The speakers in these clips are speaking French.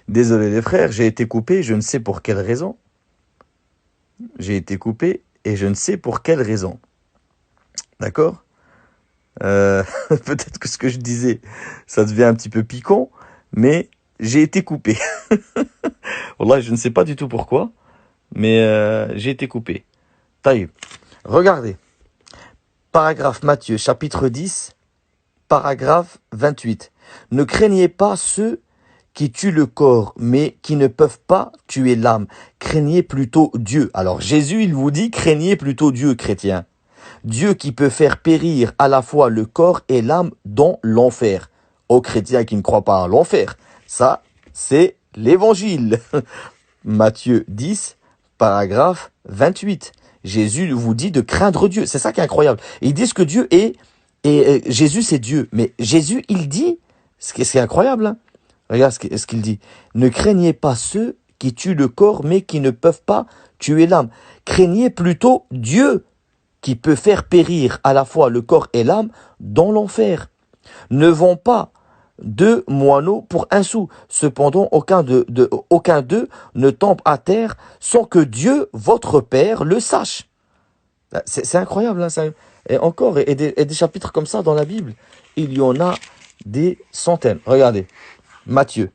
Désolé les frères, j'ai été coupé, je ne sais pour quelle raison. J'ai été coupé et je ne sais pour quelle raison. D'accord? Peut-être que ce que je disais, ça devient un petit peu piquant, mais j'ai été coupé. Wallah, je ne sais pas du tout pourquoi, mais j'ai été coupé. Taïb. Regardez. Paragraphe Matthieu, chapitre 10, paragraphe 28. Ne craignez pas ceux qui tuent le corps, mais qui ne peuvent pas tuer l'âme. Craignez plutôt Dieu. Alors Jésus, il vous dit, craignez plutôt Dieu, chrétien. Dieu qui peut faire périr à la fois le corps et l'âme dans l'enfer. Aux chrétiens qui ne croient pas à l'enfer. Ça, c'est l'évangile. Matthieu 10, paragraphe 28. Jésus vous dit de craindre Dieu. C'est ça qui est incroyable. Ils disent que Dieu est... Et Jésus, c'est Dieu. Mais Jésus, il dit... Ce qui est incroyable, hein. Regarde ce qu'il dit. Ne craignez pas ceux qui tuent le corps, mais qui ne peuvent pas tuer l'âme. Craignez plutôt Dieu, qui peut faire périr à la fois le corps et l'âme dans l'enfer. Ne vend pas deux moineaux pour un sou. Cependant, aucun d'eux ne tombe à terre sans que Dieu, votre Père, le sache. C'est incroyable. Hein, ça. Et encore, et des chapitres comme ça dans la Bible, il y en a des centaines. Regardez, Matthieu.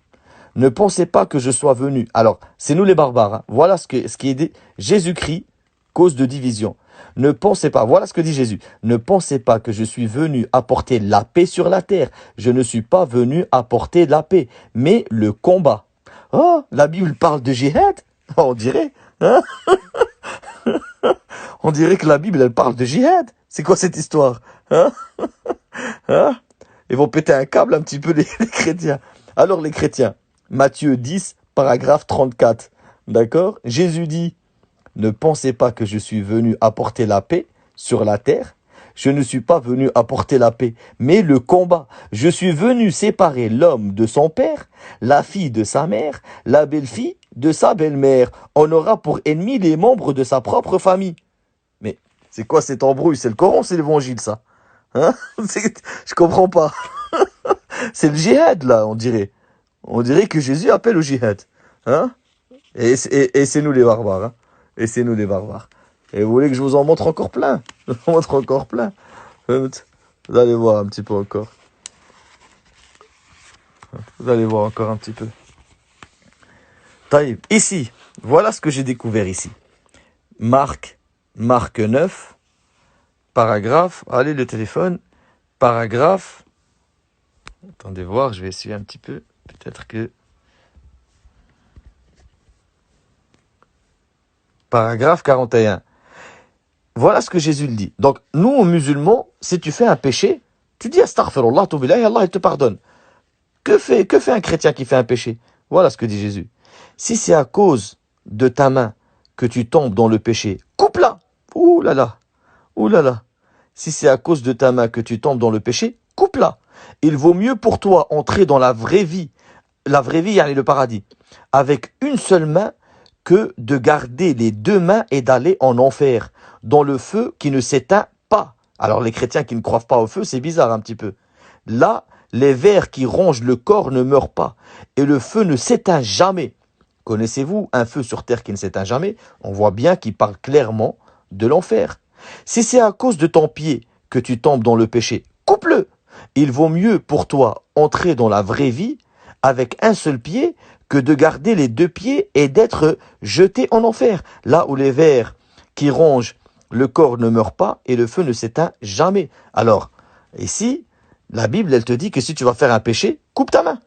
Ne pensez pas que je sois venu. Alors, c'est nous les barbares. Hein. Voilà ce qui est dit. Jésus-Christ, cause de division. Ne pensez pas, voilà ce que dit Jésus. Ne pensez pas que je suis venu apporter la paix sur la terre. Je ne suis pas venu apporter la paix, mais le combat. Oh, la Bible parle de jihad. On dirait, hein. On dirait que la Bible, elle parle de jihad. C'est quoi cette histoire, hein? Hein? Ils vont péter un câble un petit peu les chrétiens. Alors les chrétiens, Matthieu 10, paragraphe 34. D'accord? Jésus dit, ne pensez pas que je suis venu apporter la paix sur la terre. Je ne suis pas venu apporter la paix, mais le combat. Je suis venu séparer l'homme de son père, la fille de sa mère, la belle-fille de sa belle-mère. On aura pour ennemis les membres de sa propre famille. Mais c'est quoi cette embrouille? C'est le Coran, c'est l'évangile, ça, hein? Je comprends pas. C'est le djihad, là, on dirait. On dirait que Jésus appelle au djihad. Hein? Et c'est nous les barbares. Hein? Et c'est nous les barbares. Et vous voulez que je vous en montre encore plein? Je vous en montre encore plein. Vous allez voir un petit peu encore. Vous allez voir encore un petit peu. Taïb. Ici, voilà ce que j'ai découvert ici. Marc 9, paragraphe. Allez, le téléphone. Paragraphe. Attendez voir, je vais essayer un petit peu. Peut-être que... Paragraphe 41. Voilà ce que Jésus le dit. Donc, nous, musulmans, si tu fais un péché, tu dis astaghfirullah, tubillah, et Allah, il te pardonne. Que fait un chrétien qui fait un péché? Voilà ce que dit Jésus. Si c'est à cause de ta main que tu tombes dans le péché, coupe-la. Ouh là là. Ouh là là. Si c'est à cause de ta main que tu tombes dans le péché, coupe-la. Il vaut mieux pour toi entrer dans la vraie vie, le paradis, avec une seule main, que de garder les deux mains et d'aller en enfer, dans le feu qui ne s'éteint pas. Alors les chrétiens qui ne croient pas au feu, c'est bizarre un petit peu. Là, les vers qui rongent le corps ne meurent pas, et le feu ne s'éteint jamais. Connaissez-vous un feu sur terre qui ne s'éteint jamais? On voit bien qu'il parle clairement de l'enfer. Si c'est à cause de ton pied que tu tombes dans le péché, coupe-le. Il vaut mieux pour toi entrer dans la vraie vie avec un seul pied que de garder les deux pieds et d'être jeté en enfer, là où les vers qui rongent le corps ne meurent pas et le feu ne s'éteint jamais. Alors, ici, la Bible, elle te dit que si tu vas faire un péché, coupe ta main.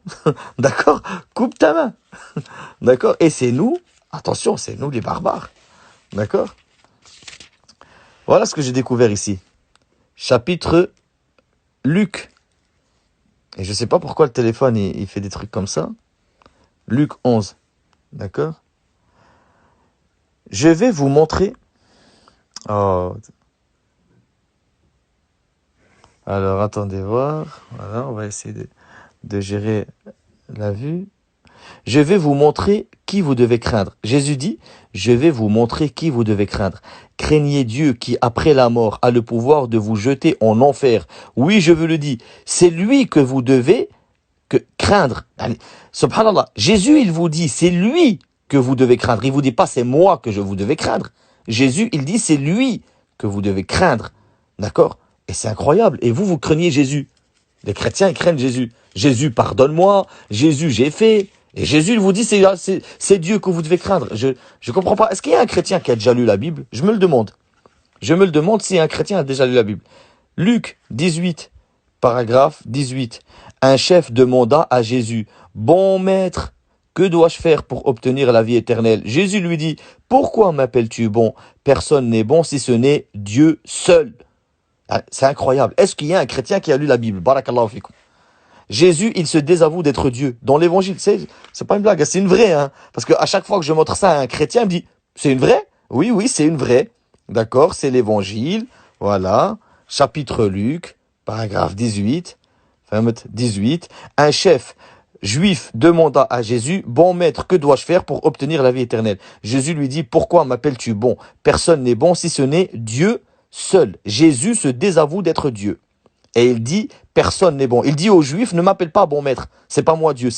D'accord? Coupe ta main. D'accord? Et c'est nous, attention, c'est nous les barbares. D'accord? Voilà ce que j'ai découvert ici. Chapitre Luc. Et je ne sais pas pourquoi le téléphone, il fait des trucs comme ça. Luc 11. D'accord? Je vais vous montrer... Oh. Alors, attendez voir. Voilà, on va essayer de gérer la vue. Je vais vous montrer qui vous devez craindre. Jésus dit, je vais vous montrer qui vous devez craindre. Craignez Dieu qui, après la mort, a le pouvoir de vous jeter en enfer. Oui, je vous le dis, c'est lui que vous devez que craindre. Allez, subhanallah, Jésus, il vous dit, c'est lui que vous devez craindre. Il vous dit pas, c'est moi que je vous devez craindre. Jésus, il dit, c'est lui que vous devez craindre. D'accord? Et c'est incroyable. Et vous, vous craignez Jésus. Les chrétiens, ils craignent Jésus. Jésus, pardonne-moi. Jésus, j'ai fait. Et Jésus, il vous dit, c'est Dieu que vous devez craindre. Je comprends pas. Est-ce qu'il y a un chrétien qui a déjà lu la Bible? Je me le demande. Je me le demande si un chrétien a déjà lu la Bible. Luc 18, paragraphe 18. Un chef demanda à Jésus, « Bon maître, que dois-je faire pour obtenir la vie éternelle ?» Jésus lui dit, « Pourquoi m'appelles-tu bon? Personne n'est bon si ce n'est Dieu seul. » C'est incroyable. Est-ce qu'il y a un chrétien qui a lu la Bible? Barakallahu fikum. Jésus, il se désavoue d'être Dieu. Dans l'évangile, c'est pas une blague, c'est une vraie. Hein, parce qu'à chaque fois que je montre ça à un chrétien, il me dit, c'est une vraie? Oui, c'est une vraie. D'accord, c'est l'évangile. Voilà. Chapitre Luc, paragraphe 18. 18. Un chef juif demanda à Jésus, « Bon maître, que dois-je faire pour obtenir la vie éternelle ?» Jésus lui dit, « Pourquoi m'appelles-tu bon? Personne n'est bon si ce n'est Dieu seul. » Jésus se désavoue d'être Dieu. Et il dit, personne n'est bon. Il dit aux Juifs, ne m'appelle pas bon maître. C'est pas moi Dieu,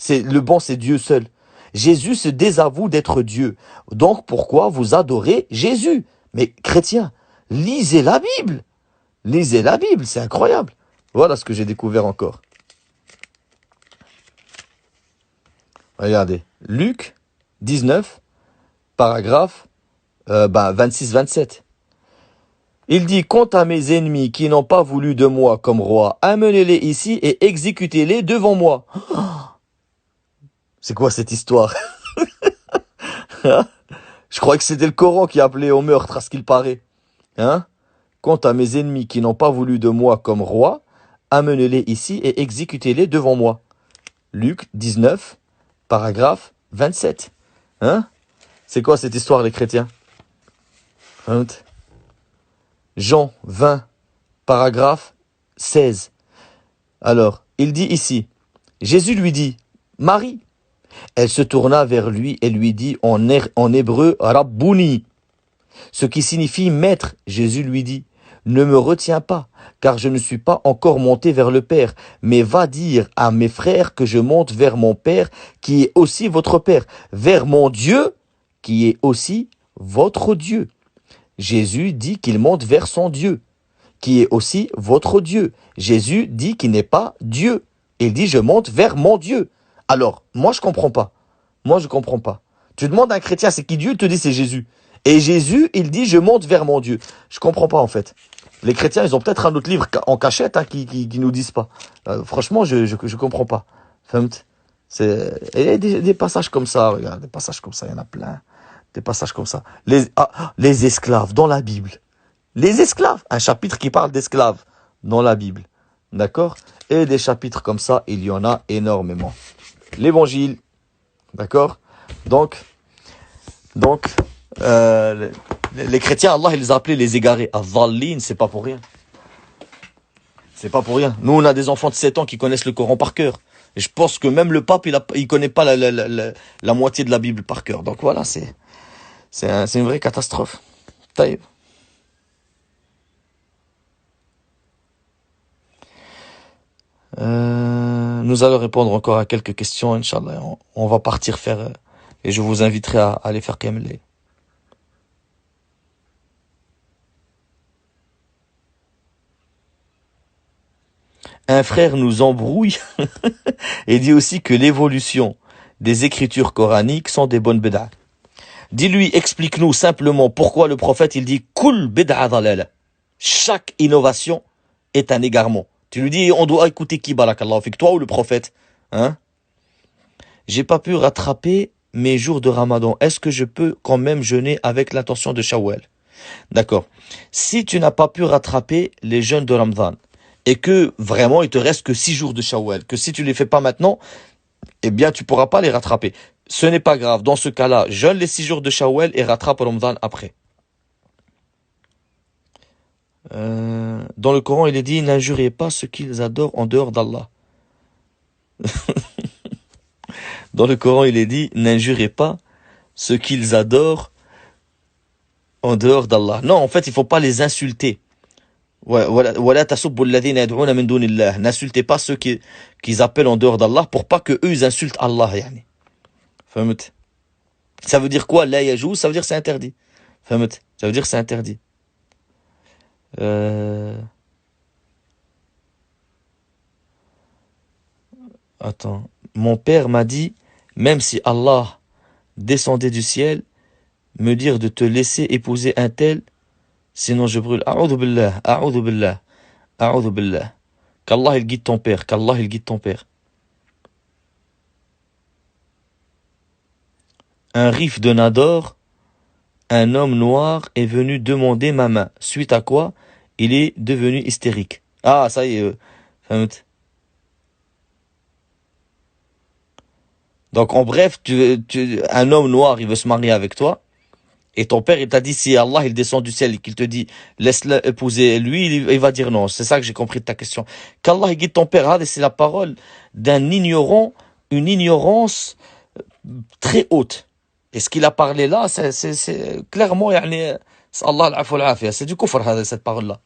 le bon, c'est Dieu seul. Jésus se désavoue d'être Dieu. Donc pourquoi vous adorez Jésus? Mais chrétiens, lisez la Bible. Lisez la Bible, c'est incroyable. Voilà ce que j'ai découvert encore. Regardez, Luc 19, paragraphe 26-27. Il dit, quant à mes ennemis qui n'ont pas voulu de moi comme roi, amenez-les ici et exécutez-les devant moi. C'est quoi cette histoire? Je croyais que c'était le Coran qui appelait au meurtre, à ce qu'il paraît. Hein? Quant à mes ennemis qui n'ont pas voulu de moi comme roi, amenez-les ici et exécutez-les devant moi. Luc 19, paragraphe 27. Hein? C'est quoi cette histoire, les chrétiens? Jean 20, paragraphe 16. Alors, il dit ici, Jésus lui dit, Marie. Elle se tourna vers lui et lui dit en hébreu, Rabbouni, ce qui signifie maître. Jésus lui dit, ne me retiens pas, car je ne suis pas encore monté vers le Père, mais va dire à mes frères que je monte vers mon Père, qui est aussi votre Père, vers mon Dieu, qui est aussi votre Dieu. Jésus dit qu'il monte vers son Dieu, qui est aussi votre Dieu. Jésus dit qu'il n'est pas Dieu. Il dit, je monte vers mon Dieu. Alors, moi, je comprends pas. Moi, je comprends pas. Tu demandes à un chrétien, c'est qui Dieu? Il te dit, c'est Jésus. Et Jésus, il dit, je monte vers mon Dieu. Je comprends pas, en fait. Les chrétiens, ils ont peut-être un autre livre en cachette hein, qui nous disent pas. Franchement, je comprends pas. Il y a des passages comme ça, regarde, des passages comme ça, il y en a plein. Des passages comme ça. Les esclaves dans la Bible. Les esclaves. Un chapitre qui parle d'esclaves dans la Bible. D'accord? Et des chapitres comme ça, il y en a énormément. L'évangile. D'accord? Donc, les chrétiens, Allah, il les a appelés les égarés. Al-Dhallin, c'est pas pour rien. C'est pas pour rien. Nous, on a des enfants de 7 ans qui connaissent le Coran par cœur. Et je pense que même le pape, il connaît pas la moitié de la Bible par cœur. Donc voilà, c'est une vraie catastrophe. Taïb. Nous allons répondre encore à quelques questions, Inch'Allah. On va partir faire, et je vous inviterai à aller faire Qiyam al-Layl. Un frère nous embrouille et dit aussi que l'évolution des écritures coraniques sont des bonnes bid'a. Dis-lui, explique-nous simplement pourquoi le prophète il dit Kul bid'a dalala. Chaque innovation est un égarement. Tu lui dis, on doit écouter qui, barakallahu fik, toi ou le prophète? Hein? J'ai pas pu rattraper mes jours de Ramadan. Est-ce que je peux quand même jeûner avec l'intention de Shawwal? D'accord. Si tu n'as pas pu rattraper les jeûnes de Ramadan, et que vraiment il te reste que 6 jours de Shawwal, que si tu les fais pas maintenant, eh bien tu pourras pas les rattraper. Ce n'est pas grave. Dans ce cas-là, jeûne les 6 jours de Shawwal et rattrape Ramadan après. Dans le Coran, il est dit, n'injuriez pas ceux qu'ils adorent en dehors d'Allah. Dans le Coran, il est dit, n'injuriez pas ceux qu'ils adorent en dehors d'Allah. Non, en fait, il faut pas les insulter. N'insultez pas ceux qui appellent en dehors d'Allah pour pas que eux ils insultent Allah. Yani. فهمت? Ça veut dire quoi? La yajouz, ça veut dire c'est interdit. فهمت? Ça veut dire c'est interdit. Attends. Mon père m'a dit, même si Allah descendait du ciel, me dire de te laisser épouser un tel, sinon je brûle. A'udhu billah, a'udhu billah, a'udhu billah. Qu'Allah il guide ton père, qu'Allah il guide ton père. Un rif de Nador, un homme noir est venu demander ma main. Suite à quoi, il est devenu hystérique. Ah, ça y est. فهمت. Donc en bref, un homme noir, il veut se marier avec toi. Et ton père, il t'a dit, si Allah, il descend du ciel et qu'il te dit, laisse-le épouser lui, il va dire non. C'est ça que j'ai compris de ta question. Qu'Allah, il guide ton père, c'est la parole d'un ignorant, une ignorance très haute. Et ce qu'il a parlé là, c'est clairement, yani, Allah c'est du kufr, cette parole-là.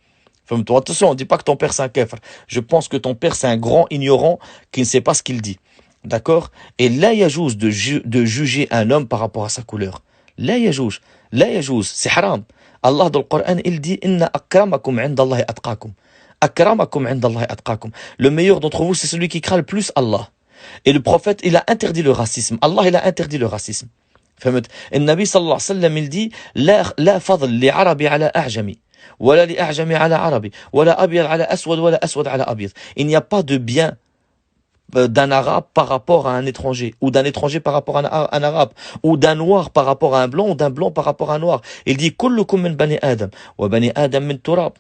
Attention, on ne dit pas que ton père c'est un kafir. Je pense que ton père c'est un grand ignorant qui ne sait pas ce qu'il dit. D'accord? Et là, il y a juste de juger un homme par rapport à sa couleur. Là, il y a juste. Là, il y a juste. C'est haram. Allah dans le Coran, il dit Inna akramakum indallahi atqakum. Akramakum indallahi atqakum. Le meilleur d'entre vous, c'est celui qui craint le plus Allah. Et le prophète, il a interdit le racisme. Allah, il a interdit le racisme. فهمت? النبي صلى الله عليه وسلم il dit لا فضل لعربي على أعجمي ولا لأعجمي على عربي ولا أبيض على أسود ولا أسود على أبيض. Il n'y a pas de bien d'un arabe par rapport à un étranger, ou d'un étranger par rapport à un arabe, ou d'un noir par rapport à un blanc, ou d'un blanc par rapport à un noir. Il dit كلكم من بني آدم وبني آدم من تراب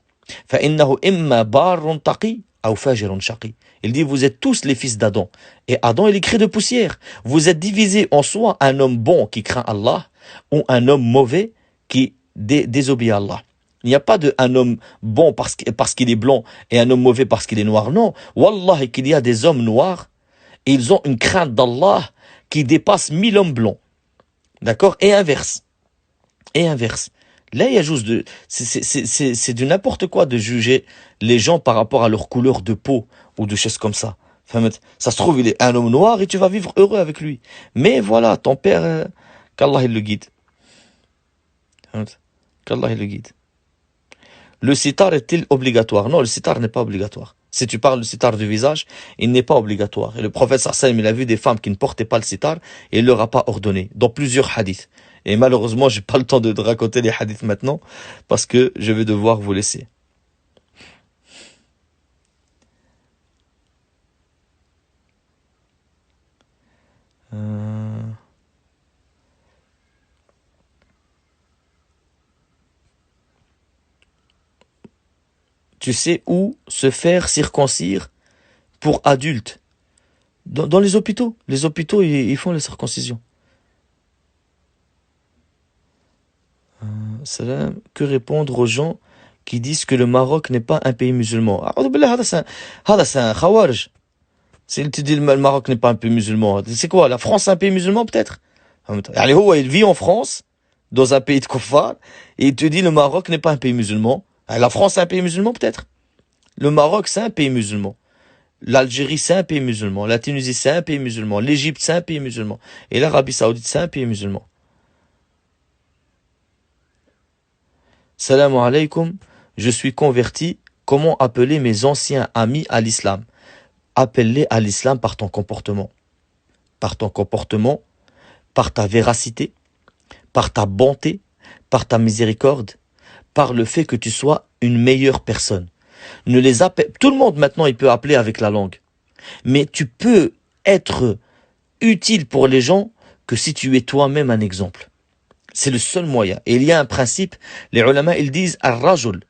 فإنه إما بار تقي أو فاجر شقي. Il dit, vous êtes tous les fils d'Adam. Et Adam, il est créé de poussière. Vous êtes divisés en soit un homme bon qui craint Allah, ou un homme mauvais qui désobéit à Allah. Il n'y a pas de un homme bon parce qu'il est blanc et un homme mauvais parce qu'il est noir. Non. Wallah, qu'il y a des hommes noirs, et ils ont une crainte d'Allah qui dépasse 1000 hommes blancs. D'accord? Et inverse. Et inverse. Là, il y a juste c'est du n'importe quoi de juger les gens par rapport à leur couleur de peau ou de choses comme ça. Ça se trouve, il est un homme noir et tu vas vivre heureux avec lui. Mais voilà, ton père, qu'Allah il le guide. Qu'Allah il le guide. Le sitar est-il obligatoire? Non, le sitar n'est pas obligatoire. Si tu parles du sitar du visage, il n'est pas obligatoire. Et le prophète sallam, il a vu des femmes qui ne portaient pas le sitar et il leur a pas ordonné. Dans plusieurs hadiths. Et malheureusement, j'ai pas le temps de raconter les hadiths maintenant parce que je vais devoir vous laisser. Tu sais où se faire circoncire pour adultes? Dans les hôpitaux. Les hôpitaux, ils font les circoncisions. Salam, que répondre aux gens qui disent que le Maroc n'est pas un pays musulman? C'est un khawarij. Si tu dis le Maroc n'est pas un pays musulman, c'est quoi? La France est un pays musulman peut-être? Il vit en France, dans un pays de kuffar, et il te dit le Maroc n'est pas un pays musulman. La France c'est un pays musulman peut-être? Le Maroc c'est un pays musulman. L'Algérie c'est un pays musulman. La Tunisie c'est un pays musulman. L'Égypte c'est un pays musulman. Et l'Arabie Saoudite c'est un pays musulman. Salam alaykoum, je suis converti. Comment appeler mes anciens amis à l'islam? Appelle-les à l'islam par ton comportement. Par ton comportement, par ta véracité, par ta bonté, par ta miséricorde, par le fait que tu sois une meilleure personne. Ne les appelle. Tout le monde maintenant il peut appeler avec la langue. Mais tu peux être utile pour les gens que si tu es toi-même un exemple. C'est le seul moyen. Et il y a un principe, les ulama ils disent Ar-rajul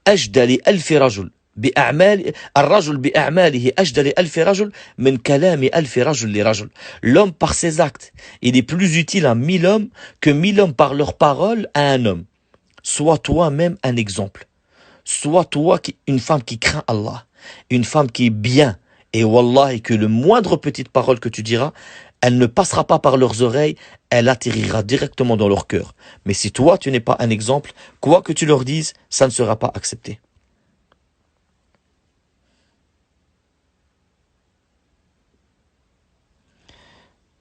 ajdali alfi rajul bi'a'mal ar-rajul bi'a'malihi ajdali alfi rajul min kalami alfi rajul li rajul. L'homme par ses actes, il est plus utile à 1000 hommes que 1000 hommes par leurs paroles à un homme. Sois toi-même un exemple. Sois toi une femme qui craint Allah, une femme qui est bien. Et wallah, que le moindre petite parole que tu diras, elle ne passera pas par leurs oreilles, elle atterrira directement dans leur cœur. Mais si toi, tu n'es pas un exemple, quoi que tu leur dises, ça ne sera pas accepté.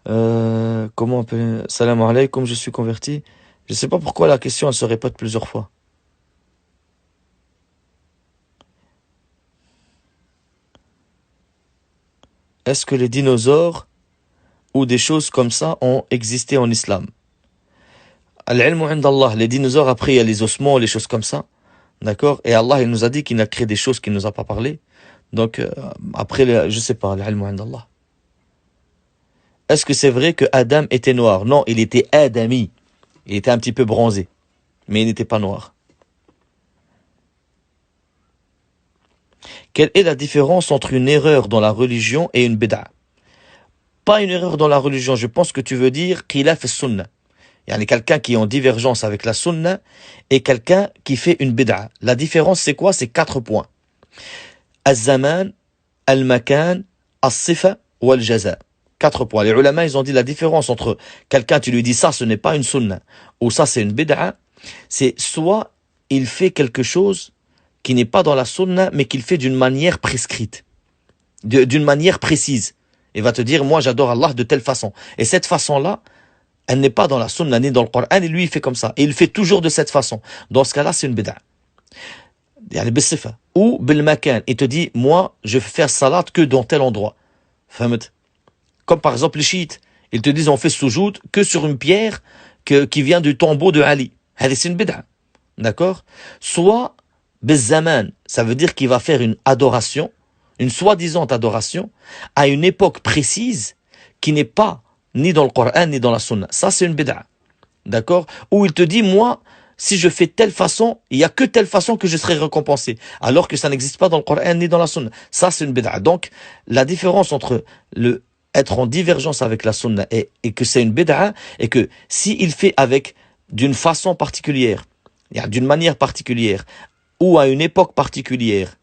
Comment on peut... Salam alaykoum, je suis converti. Je sais pas pourquoi la question elle se répète plusieurs fois. Est-ce que les dinosaures ou des choses comme ça ont existé en islam? Al-ilmu indallah, les dinosaures, après il y a les ossements, les choses comme ça. D'accord? Et Allah, il nous a dit qu'il a créé des choses qu'il nous a pas parlé. Donc, après, je sais pas, al-ilmu indallah. Est-ce que c'est vrai que Adam était noir? Non, il était Adami. Il était un petit peu bronzé. Mais il n'était pas noir. Quelle est la différence entre une erreur dans la religion et une bid'a? Pas une erreur dans la religion, je pense que tu veux dire khilaf as-sunnah. Il y a quelqu'un qui est en divergence avec la sunna et quelqu'un qui fait une bid'a. La différence c'est quoi? C'est 4 points. Al-zaman, al-makan, al-sifa ou al-jaza. 4 points. Les ulama, ils ont dit la différence entre quelqu'un, tu lui dis ça, ce n'est pas une sunna, ou ça c'est une bid'a, c'est soit il fait quelque chose qui n'est pas dans la sunna, mais qu'il fait d'une manière prescrite, d'une manière précise. Il va te dire, moi j'adore Allah de telle façon. Et cette façon-là, elle n'est pas dans la sunna, ni dans le Coran, et lui il fait comme ça. Et il fait toujours de cette façon. Dans ce cas-là, c'est une bid'a. Ou bil makan, il te dit, moi je vais faire salat que dans tel endroit. Comme par exemple les chiites, ils te disent on fait soujoud que sur une pierre qui vient du tombeau de Ali. C'est une bid'a. D'accord? Soit Bezzaman, ça veut dire qu'il va faire une adoration, une soi-disant adoration, à une époque précise qui n'est pas ni dans le Coran ni dans la Sunna. Ça c'est une bid'a. D'accord? Où il te dit, moi, si je fais telle façon, il n'y a que telle façon que je serai récompensé. Alors que ça n'existe pas dans le Coran ni dans la Sunna. Ça c'est une bid'a. Donc, la différence entre être en divergence avec la Sunna et que c'est une bid'a, et que s'il fait avec d'une façon particulière, d'une manière particulière, ou à une époque particulière,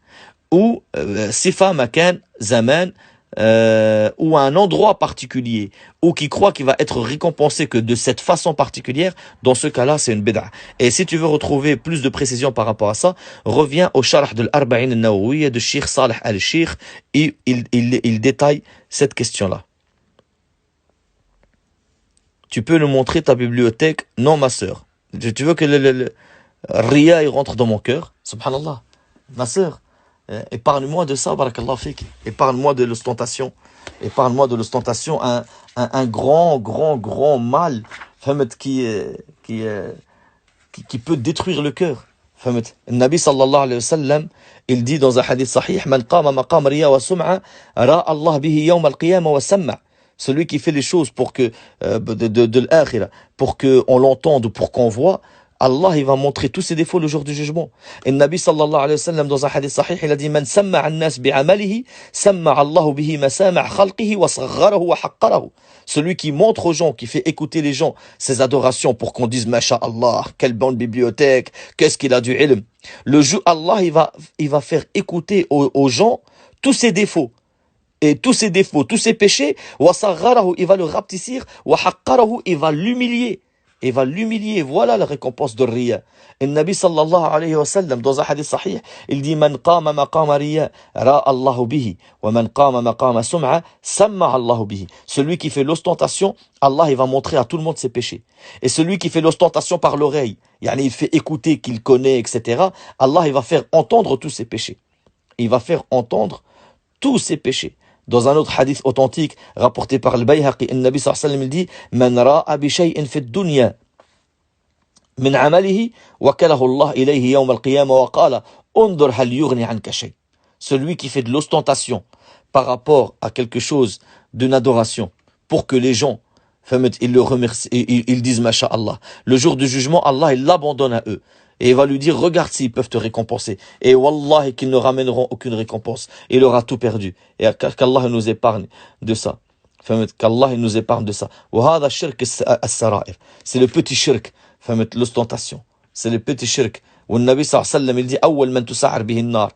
ou sifa, makan, zaman, ou à un endroit particulier, ou qui croit qu'il va être récompensé que de cette façon particulière, dans ce cas-là, c'est une bid'a. Et si tu veux retrouver plus de précision par rapport à ça, reviens au Sharh de l'Arba'in al-Nawawiyya de Sheikh Saleh al-Sheikh, et il détaille cette question-là. Tu peux nous montrer ta bibliothèque? Non, ma sœur. Tu veux que le Ria il rentre dans mon cœur? Subhanallah. Ma sœur, épargne-moi de ça, barakallah fik. Épargne-moi de l'ostentation. Épargne-moi de l'ostentation, un grand mal qui peut détruire le cœur. Le Nabi sallallahu alayhi wa sallam, il dit dans un hadith sahih, Man qama maqam riya wa sum'a, ra Allah bihi yawm al-qiyamah wa sam'a. Celui qui fait les choses pour que de l'akhirah, pour qu'on l'entende ou pour qu'on voit, Allah il va montrer tous ses défauts le jour du jugement. Et le Nabi sallallahu alayhi wa sallam dans un hadith sahih, il a dit Man samma an-nas bi'amalihi, samma Allahu bihi masama' khalqihi wa sagharahu wa haqqarahu. Celui qui montre aux gens, qui fait écouter les gens ses adorations pour qu'on dise Masha'Allah, quelle bonne bibliothèque, qu'est-ce qu'il a du ilm. Le jour Allah il va faire écouter aux gens tous ses défauts. Et tous ses défauts, tous ses péchés, wa sagharahu, il va le rapetissir, wa haqqarahu, il va l'humilier. Il va l'humilier. Voilà la récompense de Riya. Et le Nabi sallallahu alayhi wa sallam, dans un hadith sahih, il dit Man qama maqama riya, ra Allahu bihi. Wa man qama maqama sum'a, samma Allahu bihi. Celui qui fait l'ostentation, Allah il va montrer à tout le monde ses péchés. Et celui qui fait l'ostentation par l'oreille, il fait écouter qu'il connaît, etc. Allah il va faire entendre tous ses péchés. Il va faire entendre tous ses péchés. Dans un autre hadith authentique rapporté par le Bayhaqi, le Nabi sallallahu alayhi wa sallam dit Man ra'a bi shay'in fi ad-dunya min 'amalihi wakalahu Allah ilayhi yawm al-qiyamah wa qala undur hal yughni 'anka shay. Celui qui fait de l'ostentation par rapport à quelque chose d'une adoration pour que les gens ils le remercient, ils disent Masha'Allah. Le jour du jugement, Allah il l'abandonne à eux. Et il va lui dire, regarde s'ils peuvent te récompenser. Et wallah, qu'ils ne ramèneront aucune récompense. Il aura tout perdu. Et qu'Allah nous épargne de ça. Qu'Allah nous épargne de ça. C'est le petit shirk. L'ostentation. C'est le petit shirk. Où le Nabi sallallahu alayhi wa sallam, il dit, awwal man tusa'ar bihi an-nar.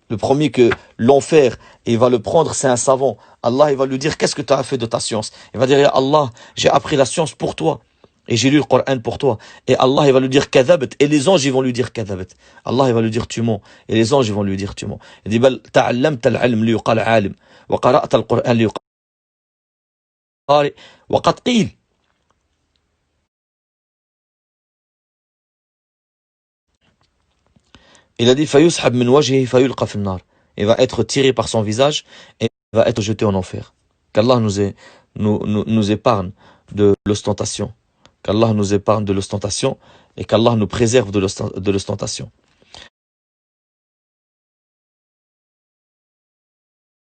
Le premier que l'enfer, il va le prendre, c'est un savant. Allah, il va lui dire, qu'est-ce que tu as fait de ta science? Il va dire, Allah, j'ai appris la science pour toi. Et j'ai lu le Coran pour toi. Et Allah, il va lui dire kadhabat. Et les anges, ils vont lui dire kadhabat. Allah, il va lui dire tu mens. Et les anges, ils vont lui dire tu mens. Il dit, bal ta'allamta al-ilm li yuqal alim. Wa qara'ta al-Qur'an li yuqal وقد قيل il a dit فيسحب من وجهه فيلقى في النار. Il va être tiré par son visage et il va être jeté en enfer. Qu'Allah nous épargne de l'ostentation. Qu'Allah nous épargne de l'ostentation et qu'Allah nous préserve de l'ostentation.